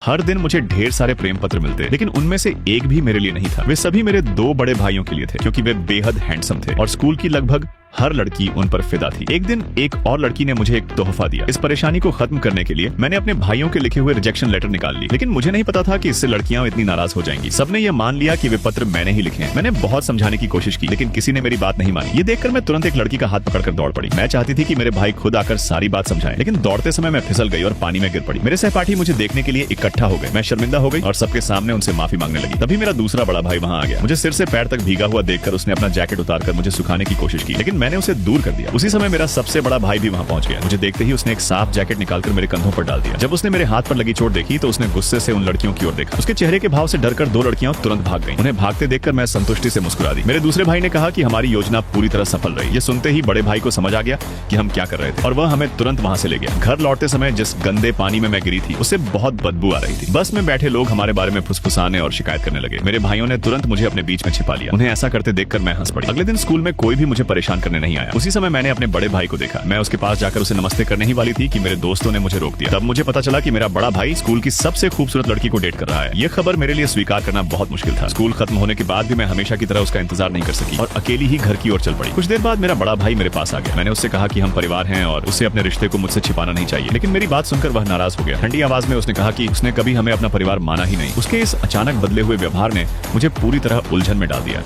हर दिन मुझे ढेर सारे प्रेम पत्र मिलते, लेकिन उनमें से एक भी मेरे लिए नहीं था। वे सभी मेरे दो बड़े भाइयों के लिए थे, क्योंकि वे बेहद हैंडसम थे और स्कूल की लगभग हर लड़की उन पर फिदा थी। एक दिन एक और लड़की ने मुझे एक तोहफा दिया। इस परेशानी को खत्म करने के लिए मैंने अपने भाइयों के लिखे हुए रिजेक्शन लेटर निकाल ली, लेकिन मुझे नहीं पता था कि इससे लड़कियां इतनी नाराज हो जाएंगी। सबने ये मान लिया कि वे पत्र मैंने ही लिखे हैं। मैंने बहुत समझाने की कोशिश की, लेकिन किसी ने मेरी बात नहीं मानी। ये देखकर मैं तुरंत एक लड़की का हाथ पकड़कर दौड़ पड़ी। मैं चाहती थी कि मेरे भाई खुद आकर सारी बात समझाएं, लेकिन दौड़ते समय मैं फिसल गई और पानी में गिर पड़ी। मेरे सहपाठी मुझे देखने के लिए इकट्ठा हो गए। मैं शर्मिंदा हो गई और सबके सामने उनसे माफी मांगने लगी। तभी मेरा दूसरा बड़ा भाई वहां आ गया। मुझे सिर से पैर तक भीगा हुआ देखकर उसने अपना जैकेट उतारकर मुझे सुखाने की कोशिश की, लेकिन मैंने उसे दूर कर दिया। उसी समय मेरा सबसे बड़ा भाई भी वहां पहुंच गया। मुझे देखते ही उसने एक साफ जैकेट निकालकर मेरे कंधों पर डाल दिया। जब उसने मेरे हाथ पर लगी चोट देखी तो उसने गुस्से से उन लड़कियों की ओर देखा। उसके चेहरे के भाव से डरकर दो लड़कियां तुरंत भाग गईं। उन्हें भागते देखकर मैं संतुष्टि से मुस्कुरा दी। मेरे दूसरे भाई ने कहा कि हमारी योजना पूरी तरह सफल रही। ये सुनते ही बड़े भाई को समझ आ गया कि हम क्या कर रहे थे और वह हमें तुरंत वहां से ले गया। घर लौटते समय जिस गंदे पानी में मैं गिरी थी, उससे बहुत बदबू आ रही थी। बस में बैठे लोग हमारे बारे में फुसफुसाने और शिकायत करने लगे। मेरे भाइयों ने तुरंत मुझे अपने बीच में छिपा लिया। उन्हें ऐसा करते देखकर मैं हंस पड़ी। अगले दिन स्कूल में कोई भी मुझे परेशान करने नहीं आया। उसी समय मैंने अपने बड़े भाई को देखा। मैं उसके पास जाकर उसे नमस्ते करने ही वाली थी कि मेरे दोस्तों ने मुझे रोक दिया। तब मुझे पता चला कि मेरा बड़ा भाई स्कूल की सबसे खूबसूरत लड़की को डेट कर रहा है। यह खबर मेरे लिए स्वीकार करना बहुत मुश्किल था। स्कूल खत्म होने के बाद भी मैं हमेशा की तरह उसका इंतजार नहीं कर सकी और अकेली ही घर की ओर चल पड़ी। कुछ देर बाद मेरा बड़ा भाई मेरे पास आ गया। मैंने उससे कहा कि हम परिवार हैं और उसे अपने रिश्ते को मुझसे छिपाना नहीं चाहिए, लेकिन मेरी बात सुनकर वह नाराज हो गया। ठंडी आवाज में उसने कहा कि उसने कभी हमें अपना परिवार माना ही नहीं। उसके इस अचानक बदले हुए व्यवहार ने मुझे पूरी तरह उलझन में डाल दिया।